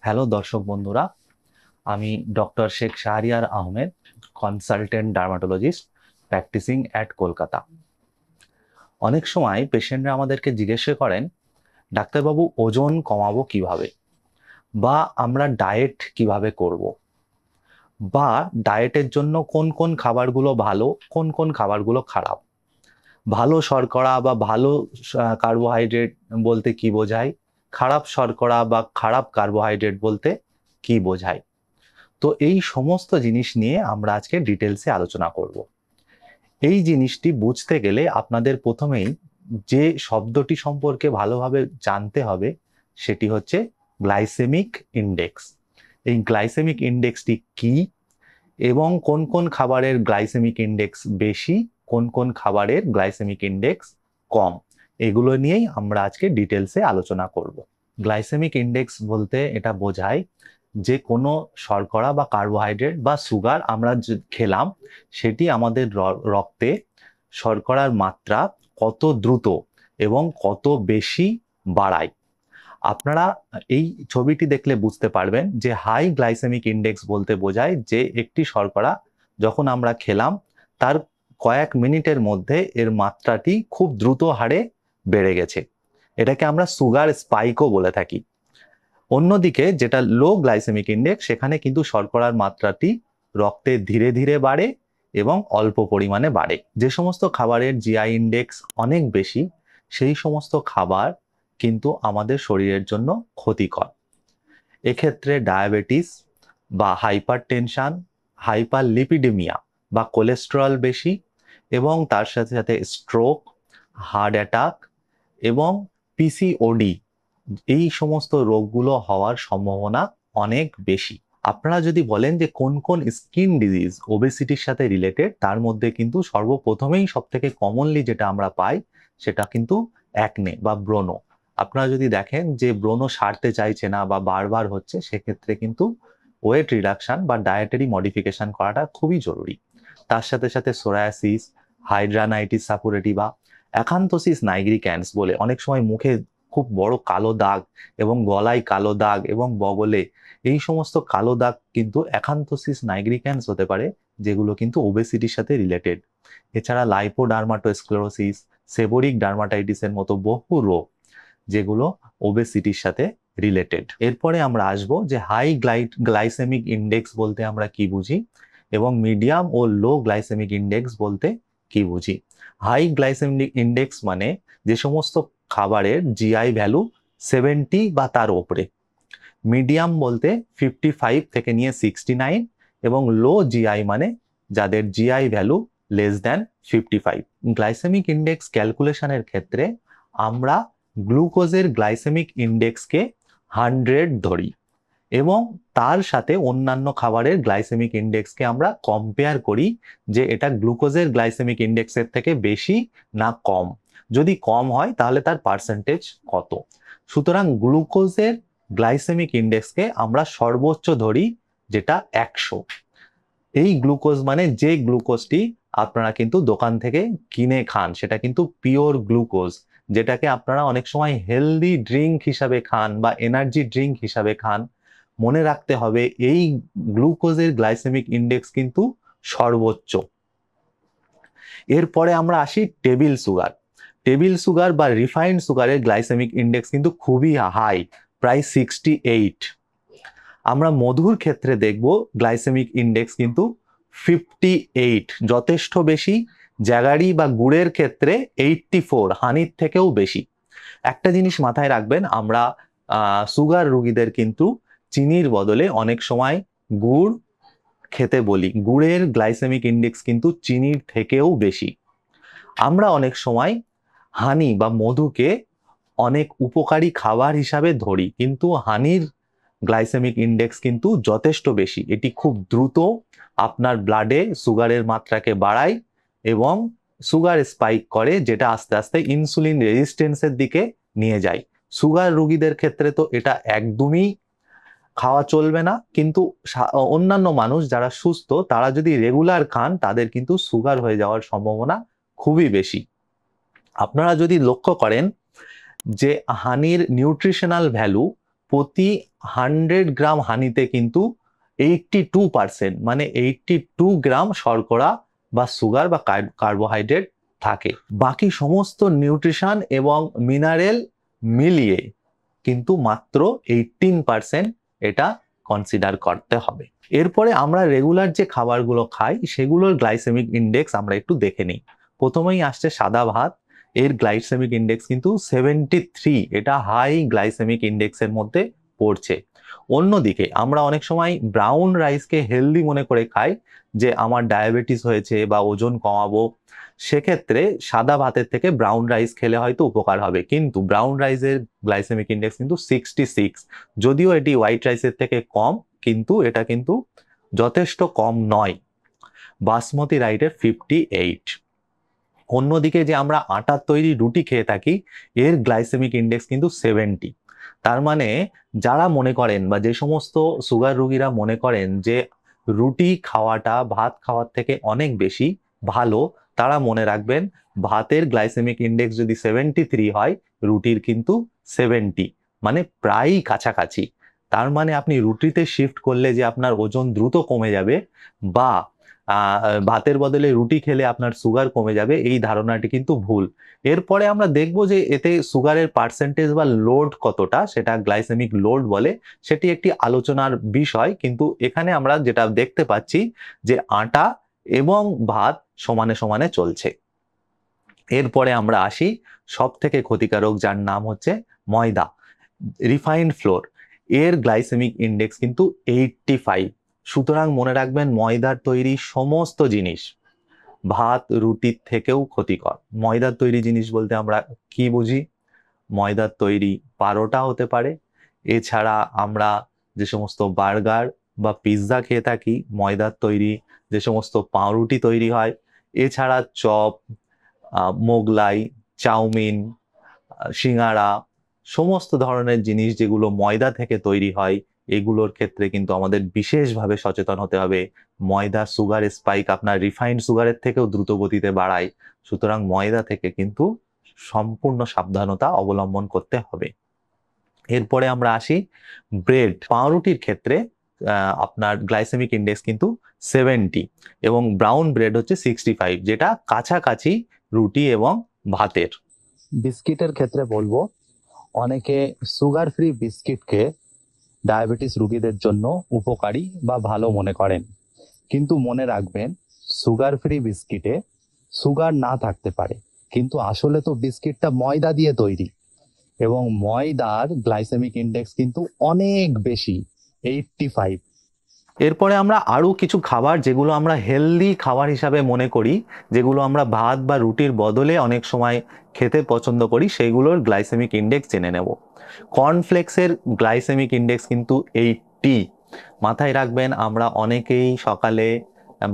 Hello দর্শক বন্ধুরা, আমি doctor Sheikh Shahriar Ahmed, consultant dermatologist practising at Kolkata. অনেক সময় পেশেন্টরা আমাদেরকে জিজ্ঞেস করেন, ডাক্তারবাবু ওজন কমাবো কিভাবে, বা আমরা ডায়েট কিভাবে করব, বা ডায়েটের জন্য কোন কোন খাবারগুলো ভালো, কোন কোন খাবারগুলো খারাপ, ভালো শর্করা বা ভালো কার্বোহাইড্রেট বলতে কি বোঝায়, খারাপ শর্করা বা খারাপ কার্বোহাইড্রেট বলতে কি বোঝায়। তো এই সমস্ত জিনিস নিয়ে আমরা আজকে ডিটেলসে আলোচনা করব। এই জিনিসটি বুঝতে গেলে আপনাদের প্রথমেই যে শব্দটি সম্পর্কে ভালোভাবে জানতে হবে সেটি হচ্ছে গ্লাইসেমিক ইন্ডেক্স। এই গ্লাইসেমিক ইন্ডেক্সটি কি এবং কোন কোন খাবারের গ্লাইসেমিক ইন্ডেক্স বেশি, কোন কোন খাবারের গ্লাইসেমিক ইন্ডেক্স কম, এগুলো নিয়েই আমরা আজকে ডিটেলসে আলোচনা করব। গ্লাইসেমিক ইন্ডেক্স বলতে এটা বোঝায় যে কোনো শর্করা বা কার্বোহাইড্রেট বা সুগার আমরা খেলাম, সেটি আমাদের রক্তে শর্করার মাত্রা কত দ্রুত এবং কত বেশি বাড়ায়। আপনারা এই ছবিটি দেখলে বুঝতে পারবেন যে হাই গ্লাইসেমিক ইন্ডেক্স বলতে বোঝায় যে একটি শর্করা যখন আমরা খেলাম তার কয়েক মিনিটের মধ্যে এর মাত্রাটি খুব দ্রুত হারে বেড়ে গেছে। এটাকে আমরা সুগার স্পাইকও বলে থাকি। অন্যদিকে যেটা লো গ্লাইসেমিক ইন্ডেক্স, সেখানে কিন্তু শর্করার মাত্রাটি রক্তে ধীরে ধীরে বাড়ে এবং অল্প পরিমাণে বাড়ে। যে সমস্ত খাবারের জিআই ইন্ডেক্স অনেক বেশি, সেই সমস্ত খাবার কিন্তু আমাদের শরীরের জন্য ক্ষতিকর। এক্ষেত্রে ডায়াবেটিস বা হাইপারটেনশন, হাইপারলিপিডেমিয়া বা কোলেস্টেরল বেশি, এবং তার সাথে সাথে স্ট্রোক, হার্ট অ্যাটাক এবং পিসিওডি, এই সমস্ত রোগগুলো হওয়ার সম্ভাবনা অনেক বেশি। আপনারা যদি বলেন যে কোন কোন স্কিন ডিজিজ ওবেসিটির সাথে রিলেটেড, তার মধ্যে কিন্তু সর্বপ্রথমেই সব থেকে কমনলি যেটা আমরা পাই সেটা কিন্তু অ্যাকনে বা ব্রণ। আপনারা যদি দেখেন যে ব্রণ সারতে চাইছে না বা বারবার হচ্ছে, সেক্ষেত্রে কিন্তু ওয়েট রিডাকশন বা ডায়েটারি মডিফিকেশন করাটা খুবই জরুরি। তার সাথে সাথে সোরায়াসিস, হাইড্রানাইটিস সাপুরেটিভা, অ্যাকান্থোসিস নাইগ্রিক্যান্স বলে অনেক সময় মুখে খুব বড় কালো দাগ এবং গলায় কালো দাগ এবং বগলে, এই সমস্ত কালো দাগ কিন্তু অ্যাকান্থোসিস নাইগ্রিক্যান্স হতে পারে, যেগুলো কিন্তু ওবেসিটির সাথে রিলেটেড। এছাড়া লাইপোডার্মাটোস্ক্লেরোসিস, সেবোরিক ডার্মাটাইটিসের মতো বহু রোগ যেগুলো ওবেসিটির সাথে রিলেটেড। এরপরে আমরা আসবো যে হাই গ্লাইসেমিক ইন্ডেক্স বলতে আমরা কি বুঝি এবং মিডিয়াম ও লো গ্লাইসেমিক ইন্ডেক্স বলতে কি বুঝি। হাই গ্লাইসেমিক ইন্ডেক্স মানে যে সমস্ত খাবারের জিআই ভ্যালু 70 বা তার উপরে, মিডিয়াম বলতে 55 থেকে নিয়ে 69, এবং লো জিআই মানে যাদের GI value less than 55। Glycemic index ক্যালকুলেশনের ক্ষেত্রে আমরা গ্লুকোজের গ্লাইসেমিক ইন্ডেক্সকে 100 ধরি এবং তার সাথে অন্যান্য খাবারের গ্লাইসেমিক ইন্ডেক্সকে আমরা কম্পেয়ার করি যে এটা গ্লুকোজের গ্লাইসেমিক ইন্ডেক্সের থেকে বেশি না কম। যদি কম হয় তাহলে তার পার্সেন্টেজ কত। সুতরাং গ্লুকোজের গ্লাইসেমিক ইন্ডেক্সকে আমরা সর্বোচ্চ ধরি, যেটা 100। এই গ্লুকোজ মানে যে গ্লুকোজটি আপনারা কিন্তু দোকান থেকে কিনে খান, সেটা কিন্তু পিওর গ্লুকোজ, যেটাকে আপনারা অনেক সময় হেলদি ড্রিঙ্ক হিসাবে খান বা এনার্জি ড্রিঙ্ক হিসাবে খান। মনে রাখতে হবে এই গ্লুকোজের গ্লাইসেমিক ইন্ডেক্স কিন্তু সর্বোচ্চ। এরপরে আমরা আসি টেবিল সুগার। টেবিল সুগার বা রিফাইন্ড সুগারের গ্লাইসেমিক ইন্ডেক্স কিন্তু খুবই হাই, প্রায় 68। আমরা মধুর ক্ষেত্রে দেখব গ্লাইসেমিক ইন্ডেক্স কিন্তু 58, যথেষ্ট বেশি। জ্যাগারি বা গুড়ের ক্ষেত্রে 84, হানির থেকেও বেশি। একটা জিনিস মাথায় রাখবেন, আমরা সুগার রোগীদের কিন্তু চিনির বদলে অনেক সময় গুড় খেতে বলি। গুড়ের গ্লাইসেমিক ইন্ডেক্স কিন্তু চিনির থেকেও বেশি। আমরা অনেক সময় হানি বা মধুকে অনেক উপকারী খাবার হিসাবে ধরি, কিন্তু হানির গ্লাইসেমিক ইন্ডেক্স কিন্তু যথেষ্ট বেশি। এটি খুব দ্রুত আপনার ব্লাডে সুগারের মাত্রাকে বাড়ায় এবং সুগার স্পাইক করে, যেটা আস্তে আস্তে ইনসুলিন রেজিস্ট্যান্সের দিকে নিয়ে যায়। সুগার রোগীদের ক্ষেত্রে তো এটা একদমই খাওয়া চলবে না, কিন্তু অন্যান্য মানুষ যারা সুস্থ তারা যদি রেগুলার খান, তাদের কিন্তু সুগার হয়ে যাওয়ার সম্ভাবনা খুবই বেশি। আপনারা যদি লক্ষ্য করেন যে হানির নিউট্রিশনাল ভ্যালু প্রতি 100 গ্রাম হানিতে কিন্তু 82% মানে 82 গ্রাম শর্করা বা সুগার বা কার্বোহাইড্রেট থাকে। বাকি সমস্ত নিউট্রিশন এবং মিনারেল মিলিয়ে কিন্তু মাত্র 18% এটা কনসিডার করতে হবে। এরপরে আমরা রেগুলার যে খাবারগুলো খাই সেগুলোর গ্লাইসেমিক ইন্ডেক্স আমরা একটু দেখে নিই। প্রথমেই আসছে সাদা ভাত, এর গ্লাইসেমিক ইন্ডেক্স কিন্তু 73, এটা হাই গ্লাইসেমিক ইন্ডেক্সের মধ্যে পড়ছে। অন্যদিকে আমরা অনেক সময় ব্রাউন রাইসকে হেলদি মনে করে খাই, যে আমার ডায়াবেটিস হয়েছে বা ওজন কমাবো, সেক্ষেত্রে সাদা ভাতের থেকে ব্রাউন রাইস খেলে হয়তো উপকার হবে, কিন্তু ব্রাউন রাইসের গ্লাইসেমিক ইন্ডেক্স কিন্তু 66, যদিও এটি হোয়াইট রাইসের থেকে কম, কিন্তু এটা কিন্তু যথেষ্ট কম নয়। বাসমতি রাইসের 58। অন্যদিকে যে আমরা আটার তৈরি রুটি খেয়ে থাকি, এর গ্লাইসেমিক ইন্ডেক্স কিন্তু 70। তার মানে যারা মনে করেন বা যে সমস্ত সুগার রোগীরা মনে করেন যে রুটি খাওয়াটা ভাত খাওয়ার থেকে অনেক বেশি ভালো, তারা মনে রাখবেন ভাতের গ্লাইসেমিক ইন্ডেক্স যদি 73 হয়, রুটির কিন্তু 70, মানে প্রায়ই কাছাকাছি। তার মানে আপনি রুটিতে শিফট করলে যে আপনার ওজন দ্রুত কমে যাবে বা ভাতের বদলে রুটি খেলে আপনার সুগার কমে যাবে, এই ধারণাটি কিন্তু ভুল। এরপরে আমরা দেখব যে এতে সুগারের পার্সেন্টেজ বা লোড কতটা, সেটা গ্লাইসেমিক লোড বলে, সেটি একটি আলোচনার বিষয়। কিন্তু এখানে আমরা যেটা দেখতে পাচ্ছি যে আটা এবং ভাত সমানে সমানে চলছে। এরপরে আমরা আসি সব থেকে ক্ষতিকারক, যার নাম হচ্ছে ময়দা, রিফাইন্ড ফ্লোর। এর গ্লাইসেমিক ইন্ডেক্স কিন্তু 85। সুতরাং মনে রাখবেন ময়দার তৈরি সমস্ত জিনিস ভাত রুটির থেকেও ক্ষতিকর। ময়দার তৈরি জিনিস বলতে আমরা কি বুঝি? ময়দার তৈরি পারোটা হতে পারে, এছাড়া আমরা যে সমস্ত বার্গার বা পিৎজা খেয়ে থাকি, ময়দার তৈরি যে সমস্ত পাউরুটি তৈরি হয়, এছাড়া চপ, মোগলাই, চাউমিন, সিঙ্গারা, সমস্ত ধরনের জিনিস যেগুলো ময়দা থেকে তৈরি হয়, এগুলোর ক্ষেত্রে কিন্তু আমাদের বিশেষভাবে সচেতন হতে হবে। ময়দা সুগার স্পাইক আপনার রিফাইন্ড সুগারের থেকেও দ্রুত গতিতে বাড়ায়, সুতরাং ময়দা থেকে কিন্তু সম্পূর্ণ সাবধানতা অবলম্বন করতে হবে। এরপরে আমরা আসি ব্রেড, পাউরুটির ক্ষেত্রে আপনার গ্লাইসেমিক ইন্ডেক্স কিন্তু 70 এবং ব্রাউন ব্রেড হচ্ছে 65, যেটা কাছাকাছি রুটি এবং ভাতের। বিস্কিটের ক্ষেত্রে বলবো, অনেকে সুগার ফ্রি বিস্কিটকে ডায়াবেটিস রোগীদের জন্য উপকারী বা ভালো মনে করেন, কিন্তু মনে রাখবেন সুগার ফ্রি বিস্কিটে সুগার না থাকতে পারে, কিন্তু আসলে তো বিস্কিটটা ময়দা দিয়ে তৈরি এবং ময়দার গ্লাইসেমিক ইন্ডেক্স কিন্তু অনেক বেশি, 85। এরপরে আমরা আরো কিছু খাবার যেগুলো আমরা হেলদি খাবার হিসাবে মনে করি, যেগুলো আমরা ভাত বা রুটির বদলে অনেক সময় খেতে পছন্দ করি, সেইগুলোর গ্লাইসেমিক ইন্ডেক্স জেনে নেব। কর্নফ্লেক্সের গ্লাইসেমিক ইন্ডেক্স কিন্তু 80। মাথায় রাখবেন আমরা অনেকেই সকালে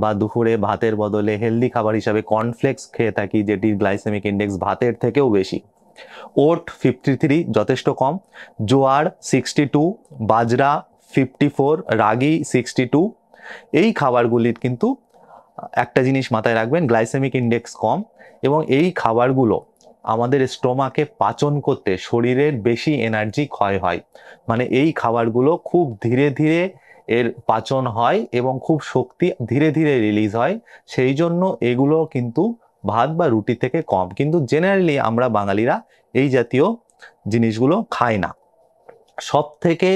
বা দুপুরে ভাতের বদলে হেলদি খাবার হিসাবে কর্নফ্লেক্স খেয়ে থাকি, যেটির গ্লাইসেমিক ইন্ডেক্স ভাতের থেকেও বেশি। ওট 53, যথেষ্ট কম। জোয়ার 62, বাজরা 54, রাগি 62। এই খাবারগুলির কিন্তু একটা জিনিস মাথায় রাখবেন, গ্লাইসেমিক ইন্ডেক্স কম এবং এই খাবারগুলো আমাদের স্টোমাকে পাচন করতে শরীরের বেশি এনার্জি ক্ষয় হয়, মানে এই খাবারগুলো খুব ধীরে ধীরে এর পাচন হয় এবং খুব শক্তি ধীরে ধীরে রিলিজ হয়, সেই জন্য এগুলো কিন্তু ভাত বা রুটি থেকে কম। কিন্তু জেনারেলি আমরা বাঙালিরা এই জাতীয় জিনিসগুলো খাই না। সব থেকে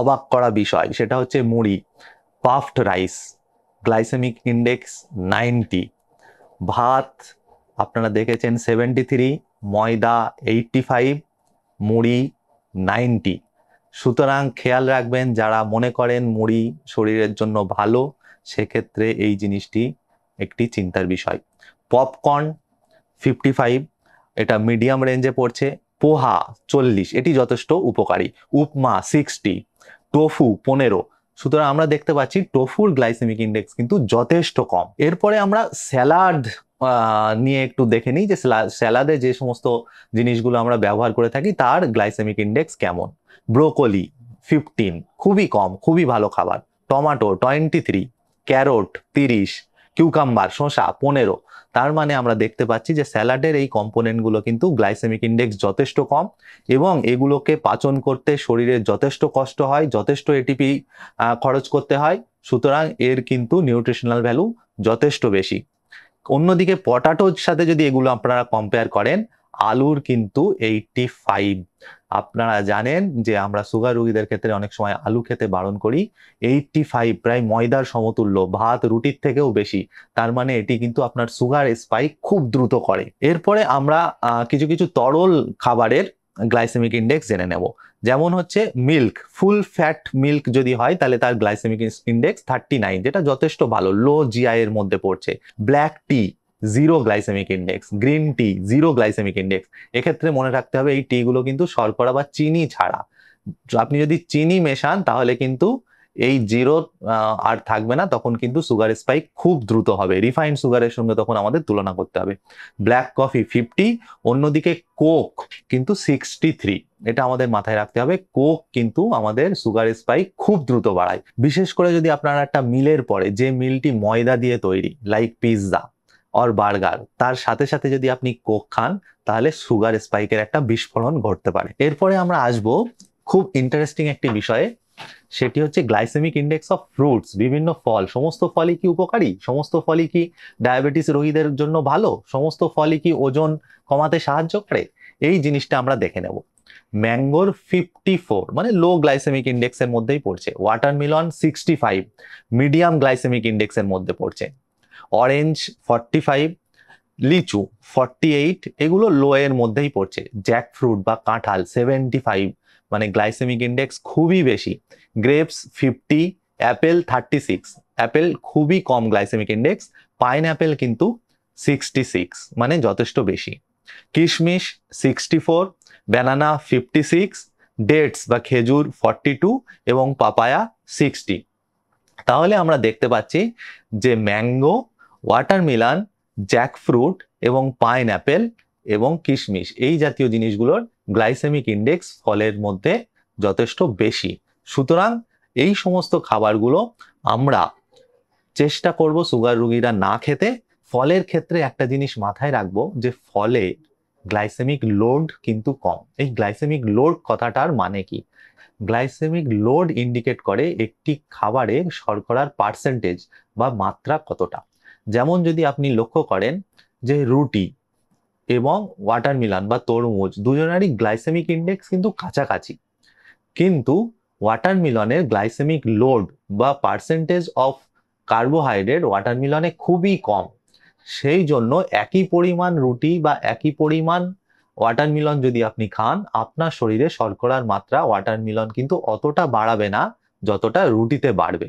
অবাক করা বিষয় সেটা হচ্ছে মুড়ি, পাফড রাইস, গ্লাইসেমিক ইন্ডেক্স 90। ভাত আপনারা দেখেছেন 73, ময়দা 85, মুড়ি 90। সুতরাং খেয়াল রাখবেন যারা মনে করেন মুড়ি শরীরের জন্য ভালো, সেক্ষেত্রে এই জিনিসটি একটি চিন্তার বিষয়। পপকর্ন 55, এটা মিডিয়াম রেঞ্জে পড়ছে। পোহা 40, এটি যথেষ্ট উপকারী। উপমা 60, টোফু 15। সুতরাং আমরা দেখতে পাচ্ছি টোফুর গ্লাইসেমিক ইন্ডেক্স কিন্তু যথেষ্ট কম। এরপরে আমরা স্যালাড নিয়ে একটু দেখে নিই যে স্যালাডে যে সমস্ত জিনিসগুলো আমরা ব্যবহার করে থাকি তার গ্লাইসেমিক ইন্ডেক্স কেমন। ব্রোকলি 15, খুবই কম, খুবই ভালো খাবার। টমেটো 23, ক্যারট 30, কিউকাম্বার শসা 15। তার মানে আমরা দেখতে পাচ্ছি যে স্যালাডের এই কম্পোনেন্টগুলো কিন্তু গ্লাইসেমিক ইন্ডেক্স যথেষ্ট কম, এবং এগুলোকে পাচন করতে শরীরের যথেষ্ট কষ্ট হয়, যথেষ্ট এটিপি খরচ করতে হয়। সুতরাং এর কিন্তু নিউট্রিশনাল ভ্যালু যথেষ্ট বেশি। অন্যদিকে পটাটোর সাথে যদি এগুলো আপনারা কম্পেয়ার করেন, আলুর কিন্তু 85। আপনারা জানেন যে আমরা সুগার রোগীদের ক্ষেত্রে অনেক সময় আলু খেতে বারণ করি। 85 প্রায় ময়দার সমতুল্য, ভাত রুটির থেকেও বেশি। তার মানে এটি কিন্তু আপনার সুগার স্পাইক খুব দ্রুত করে। এরপরে আমরা কিছু কিছু তরল খাবারের গ্লাইসেমিক ইন্ডেক্স জেনে নেব। যেমন হচ্ছে মিল্ক, ফুল ফ্যাট মিল্ক যদি হয় তাহলে তার গ্লাইসেমিক ইন্ডেক্স 39, যেটা যথেষ্ট ভালো, লো জিআই এর মধ্যে পড়ছে। Black tea 0 glycaemic index, green tea 0 glycaemic index. এক্ষেত্রে মনে রাখতে হবে এই টি গুলো কিন্তু শর্করা বা চিনি ছাড়া। আপনি যদি চিনি মেশান তাহলে কিন্তু এই 0 আর থাকবে না, তখন কিন্তু সুগার স্পাইক খুব দ্রুত হবে। রিফাইন্ড সুগারের সঙ্গে তখন আমাদের তুলনা করতে হবে। ব্ল্যাক কফি 50, অন্যদিকে কোক কিন্তু 63। এটা আমাদের মাথায় রাখতে হবে, কোক কিন্তু আমাদের সুগার স্পাইক খুব দ্রুত বাড়ায়। বিশেষ করে যদি আপনারা একটা মিলের পরে, যে মিলটি ময়দা দিয়ে তৈরি, লাইক পিৎজা অর বার্গার, তার সাথে সাথে যদি আপনি কোক খান তাহলে সুগার স্পাইকের একটা বিস্ফোরণ ঘটতে পারে। এরপরে আমরা আসবো খুব ইন্টারেস্টিং একটি বিষয়ে, সেটি হচ্ছে গ্লাইসেমিক ইন্ডেক্স অফ ফ্রুটস। বিভিন্ন ফল, সমস্ত ফলই কি উপকারী? সমস্ত ফলই কি ডায়াবেটিস রোগীদের জন্য ভালো? সমস্ত ফলই কি ওজন কমাতে সাহায্য করে? এই জিনিসটা আমরা দেখে নেব। ম্যাঙ্গোর 54 মানে লো গ্লাইসেমিক ইন্ডেক্সের মধ্যেই পড়ছে। ওয়াটারমেলন 65 মিডিয়াম গ্লাইসেমিক ইন্ডেক্সের মধ্যে পড়ছে। অরেঞ্জ 45, লিচু 48, এগুলো লো এর মধ্যেই পড়ছে। জ্যাকফ্রুট বা কাঁঠাল 75 মানে গ্লাইসেমিক ইন্ডেক্স খুবই বেশি। গ্রেপস 50, অ্যাপেল 36, অ্যাপেল খুবই কম গ্লাইসেমিক ইন্ডেক্স। পাইনঅ্যাপেল কিন্তু 66 মানে যথেষ্ট বেশি। কিশমিশ 64, ব্যানানা 56, ডেটস বা খেজুর 42 এবং পাপায়া 60। তাহলে আমরা দেখতে পাচ্ছি যে ম্যাঙ্গো, ওয়াটারমেলন, জ্যাকফ্রুট এবং পাইনঅ্যাপেল এবং কিশমিশ, এই জাতীয় জিনিসগুলোর গ্লাইসেমিক ইন্ডেক্স ফলের মধ্যে যথেষ্ট বেশি। সুতরাং এই সমস্ত খাবারগুলো আমরা চেষ্টা করব সুগার রোগীরা না খেতে। ফলের ক্ষেত্রে একটা জিনিস মাথায় রাখবো যে ফলে গ্লাইসেমিক লোড কিন্তু কম। এই গ্লাইসেমিক লোড কথাটার মানে কি? গ্লাইসেমিক লোড ইন্ডিকেট করে একটি খাবারের শর্করার পার্সেন্টেজ বা মাত্রা কতটা। যেমন যদি আপনি লক্ষ্য করেন যে রুটি এবং ওয়াটারমেলন বা তরমুজ দুজনেরই গ্লাইসেমিক ইন্ডেক্স কিন্তু কাছাকাছি, কিন্তু ওয়াটারমেলনের গ্লাইসেমিক লোড বা পার্সেন্টেজ অফ কার্বোহাইড্রেট ওয়াটারমেলনে খুবই কম। সেই জন্য একই পরিমাণ রুটি বা একই পরিমাণ ওয়াটারমেলন যদি আপনি খান, আপনার শরীরে শর্করার মাত্রা ওয়াটারমেলন কিন্তু অতটা বাড়াবে না যতটা রুটিতে বাড়বে।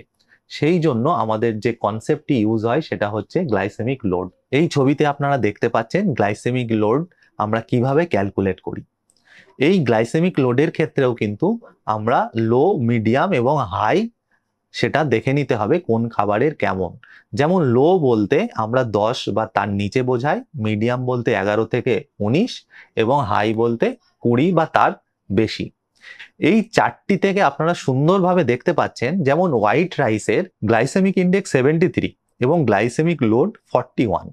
সেই জন্য আমাদের যে কনসেপ্টটি ইউজ হয় সেটা হচ্ছে গ্লাইসেমিক লোড। এই ছবিতে আপনারা দেখতে পাচ্ছেন গ্লাইসেমিক লোড আমরা কিভাবে ক্যালকুলেট করি। এই গ্লাইসেমিক লোডের ক্ষেত্রেও কিন্তু আমরা লো, মিডিয়াম এবং হাই সেটা দেখে নিতে হবে কোন খাবারের কেমন। যেমন লো বলতে আমরা 10 বা তার নিচে বোঝাই, মিডিয়াম বলতে 11 থেকে 19 এবং হাই বলতে 20 বা তার বেশি। এই চারটি থেকে আপনারা সুন্দরভাবে দেখতে পাচ্ছেন, যেমন হোয়াইট রাইসের গ্লাইসেমিক ইন্ডেক্স 73 এবং গ্লাইসেমিক লোড 41,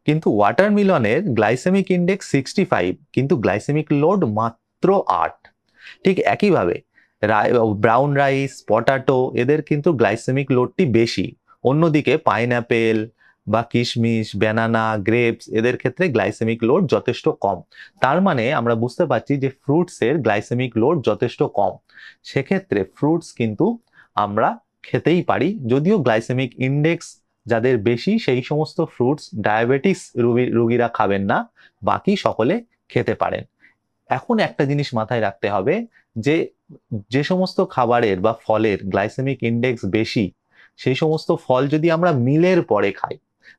কিন্তু ওয়াটারমেলনের গ্লাইসেমিক ইন্ডেক্স 65 কিন্তু গ্লাইসেমিক লোড মাত্র 8। ঠিক একইভাবে ব্রাউন রাইস, পটাটো, এদের কিন্তু গ্লাইসেমিক লোডটি বেশি। অন্যদিকে পাইনঅ্যাপেল বা কিশমিশ, ব্যানানা, গ্রেপস, এদের ক্ষেত্রে গ্লাইসেমিক লোড যথেষ্ট কম। তার মানে আমরা বুঝতে পারছি যে ফ্রুটসের গ্লাইসেমিক লোড যথেষ্ট কম। সেক্ষেত্রে ফ্রুটস কিন্তু আমরা খেতেই পারি, যদিও গ্লাইসেমিক ইন্ডেক্স যাদের বেশি সেই সমস্ত ফ্রুটস ডায়াবেটিস রোগীরা খাবেন না, বাকি সকলে খেতে পারেন। এখন একটা জিনিস মাথায় রাখতে হবে যে যে সমস্ত খাবারের বা ফলের গ্লাইসেমিক ইন্ডেক্স বেশি সেই সমস্ত ফল যদি আমরা মিলের পরে খাই,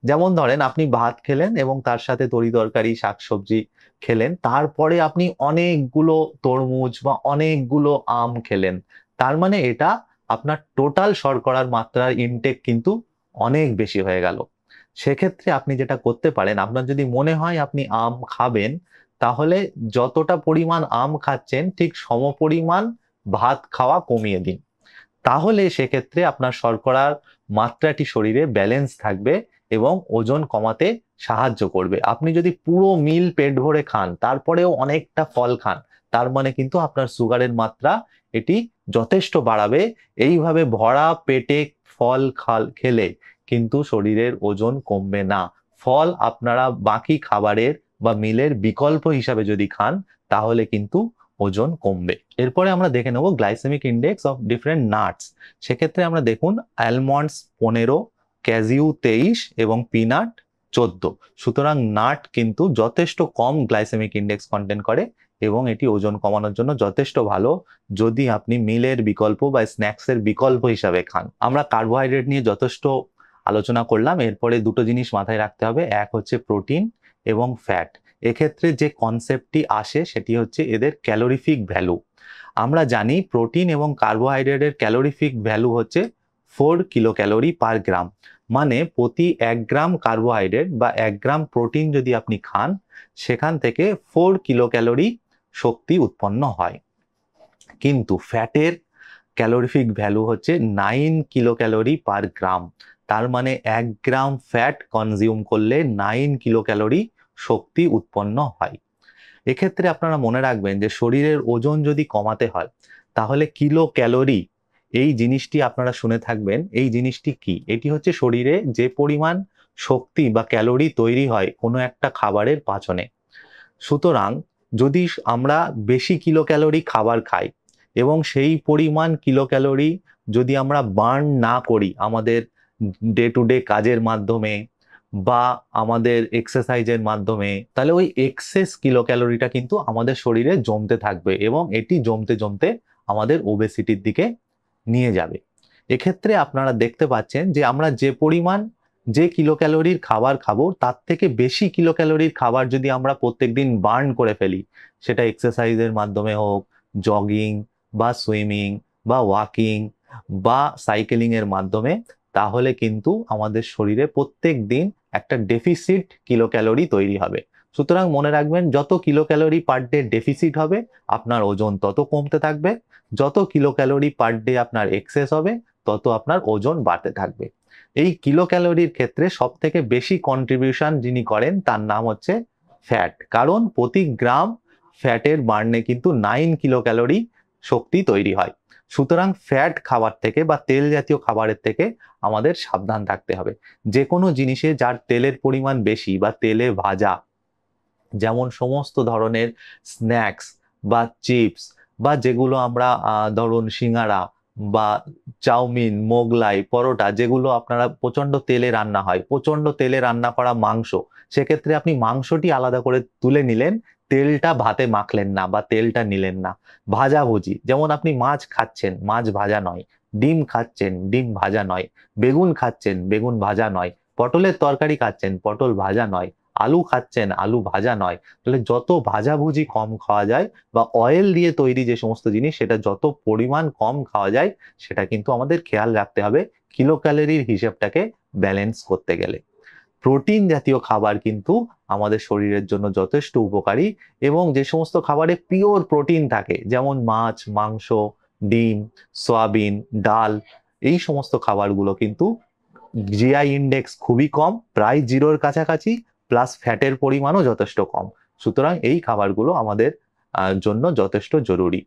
যেমন ধরেন আপনি ভাত খেলেন এবং তার সাথে তরি তরকারি শাকসবজি খেলেন, তারপরে আপনি অনেকগুলো তরমুজ বা অনেকগুলো আম খেলেন, তার মানে এটা আপনার টোটাল শর্করার মাত্রার ইনটেক কিন্তু অনেক বেশি হয়ে গেল। সেক্ষেত্রে আপনি যেটা করতে পারেন, আপনার যদি মনে হয় আপনি আম খাবেন, তাহলে যতটা পরিমাণ আম খাচ্ছেন ঠিক সমপরিমাণ ভাত খাওয়া কমিয়ে দিন। তাহলে সেক্ষেত্রে আপনার শর্করার মাত্রাটি শরীরে ব্যালেন্স থাকবে এবং ওজন কমাতে সাহায্য করবে। আপনি যদি পুরো মিল পেট ভরে খান, তারপরেও অনেকটা ফল খান, তার মানে কিন্তু আপনার সুগারের মাত্রা এটি যথেষ্ট বাড়াবে। এইভাবে ভরা পেটে ফল খেলে কিন্তু শরীরের ওজন কমবে না। ফল আপনারা বাকি খাবারের বা মিলের বিকল্প হিসাবে যদি খান, তাহলে কিন্তু ওজন কমবে। এরপরে আমরা দেখে নেব glycaemic index of different nuts. সেক্ষেত্রে আমরা দেখুন অ্যালমন্ডস 15, ক্যাজিউ 23 এবং পিনাট 14। সুতরাং নাট কিন্তু যথেষ্ট কম গ্লাইসেমিক ইন্ডেক্স কন্টেন করে এবং এটি ওজন কমানোর জন্য যথেষ্ট ভালো যদি আপনি মিলের বিকল্প বা স্ন্যাক্সের বিকল্প হিসাবে খান। আমরা কার্বোহাইড্রেট নিয়ে যথেষ্ট আলোচনা করলাম। এরপরে দুটো জিনিস মাথায় রাখতে হবে, এক হচ্ছে প্রোটিন এবং ফ্যাট। এক্ষেত্রে যে কনসেপ্টটি আসে সেটি হচ্ছে এদের ক্যালোরিফিক ভ্যালু। আমরা জানি প্রোটিন এবং কার্বোহাইড্রেটের ক্যালোরিফিক ভ্যালু হচ্ছে 4 কিলো ক্যালোরি পার গ্রাম। মানে প্রতি 1 গ্রাম কার্বোহাইড্রেট বা 1 গ্রাম প্রোটিন যদি আপনি খান, সেখান থেকে 4 কিলো ক্যালোরি শক্তি উৎপন্ন হয়। কিন্তু ফ্যাটের ক্যালোরিফিক ভ্যালু হচ্ছে 9 কিলো ক্যালোরি পার গ্রাম। তার মানে 1 গ্রাম ফ্যাট কনজিউম করলে 9 কিলো ক্যালোরি শক্তি উৎপন্ন হয়। এক্ষেত্রে আপনারা মনে রাখবেন যে শরীরের ওজন যদি কমাতে হয়, তাহলে কিলো ক্যালোরি এই জিনিসটি আপনারা শুনে থাকবেন। এই জিনিসটি কি? এটি হচ্ছে শরীরে যে পরিমাণ শক্তি বা ক্যালোরি তৈরি হয় কোনো একটা খাবারের পাচনে। সুতরাং যদি আমরা বেশি কিলো ক্যালোরি খাবার খাই এবং সেই পরিমাণ কিলো ক্যালোরি যদি আমরা বার্ন না করি আমাদের ডে টু ডে কাজের মাধ্যমে বা আমাদের এক্সারসাইজের মাধ্যমে, তাহলে ওই এক্সেস কিলো ক্যালোরিটা কিন্তু আমাদের শরীরে জমতে থাকবে এবং এটি জমতে জমতে আমাদের ওবেসিটির দিকে নিয়ে যাবে। এক্ষেত্রে আপনারা দেখতে পাচ্ছেন যে আমরা যে কিলো ক্যালোরির খাবার খাবো, তার থেকে বেশি কিলো ক্যালোরির খাবার যদি আমরা প্রত্যেকদিন বার্ন করে ফেলি, সেটা এক্সারসাইজের মাধ্যমে হোক, জগিং বা সুইমিং বা ওয়াকিং বা সাইকেলিং এর মাধ্যমে, তাহলে কিন্তু আমাদের শরীরে প্রত্যেক দিন একটা ডেফিসিট কিলো ক্যালোরি তৈরি হবে। সুতরাং মনে রাখবেন, যত kilo calorie per day deficit হবে আপনার ওজন তত কমতে থাকবে, যত কিলো ক্যালোরি পার ডে আপনার এক্সেস হবে তত আপনার ওজন বাড়তে থাকবে। এই কিলো ক্যালোরির ক্ষেত্রে সব থেকে বেশি কন্ট্রিবিউশন যিনি করেন তার নাম হচ্ছে ফ্যাট, কারণ প্রতি গ্রাম ফ্যাটের বার্নে কিন্তু 9 কিলো ক্যালোরি শক্তি তৈরি হয়। সুতরাং ফ্যাট খাবার থেকে বা তেল জাতীয় খাবারের থেকে আমাদের সাবধান থাকতে হবে। যে কোনো জিনিসে যার তেলের পরিমাণ বেশি বা তেলে ভাজা, যেমন সমস্ত ধরনের স্ন্যাক্স বা চিপস বা যেগুলো আমরা ধরুন সিঙ্গারা বা চাউমিন, মোগলাই, পরোটা, যেগুলো আপনারা প্রচন্ড তেলে রান্না হয়, প্রচন্ড তেলে রান্না করা মাংস, সেক্ষেত্রে আপনি মাংসটি আলাদা করে তুলে নিলেন, তেলটা ভাতে মাখলেন না বা তেলটা নিলেন না। ভাজাভুজি, যেমন আপনি মাছ খাচ্ছেন, মাছ ভাজা নয়, ডিম খাচ্ছেন, ডিম ভাজা নয়, বেগুন খাচ্ছেন, বেগুন ভাজা নয়, পটলের তরকারি খাচ্ছেন, পটল ভাজা নয়, আলু খাচ্ছেন, আলু ভাজা নয়। তাহলে যত ভাজাভুজি কম খাওয়া যায় বা অয়েল দিয়ে তৈরি যে সমস্ত জিনিস, সেটা যত পরিমাণ কম খাওয়া যায়, সেটা কিন্তু আমাদের খেয়াল রাখতে হবে কিলো ক্যালোরির হিসেবটাকে ব্যালেন্স করতে গেলে। প্রোটিন জাতীয় খাবার কিন্তু আমাদের শরীরের জন্য যথেষ্ট উপকারী এবং যে সমস্ত খাবারে পিওর প্রোটিন থাকে, যেমন মাছ, মাংস, ডিম, সয়াবিন, ডাল, এই সমস্ত খাবারগুলো কিন্তু জিআই ইন্ডেক্স খুবই কম, প্রায় জিরোর কাছাকাছি, প্লাস ফ্যাটের পরিমাণও যথেষ্ট কম। সুতরাং এই খাবারগুলো আমাদের জন্য যথেষ্ট জরুরি।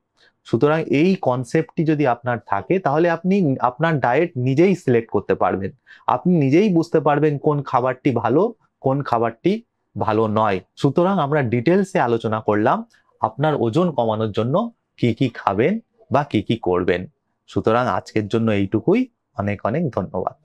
সুতরাং এই কনসেপ্টটি যদি আপনার থাকে, তাহলে আপনি আপনার ডায়েট নিজেই সিলেক্ট করতে পারবেন। আপনি নিজেই বুঝতে পারবেন কোন খাবারটি ভালো, কোন খাবারটি ভালো নয়। সুতরাং আমরা ডিটেলসে আলোচনা করলাম আপনার ওজন কমানোর জন্য কি কি খাবেন বা কি কি করবেন। সুতরাং আজকের জন্য এইটুকুই। অনেক অনেক ধন্যবাদ।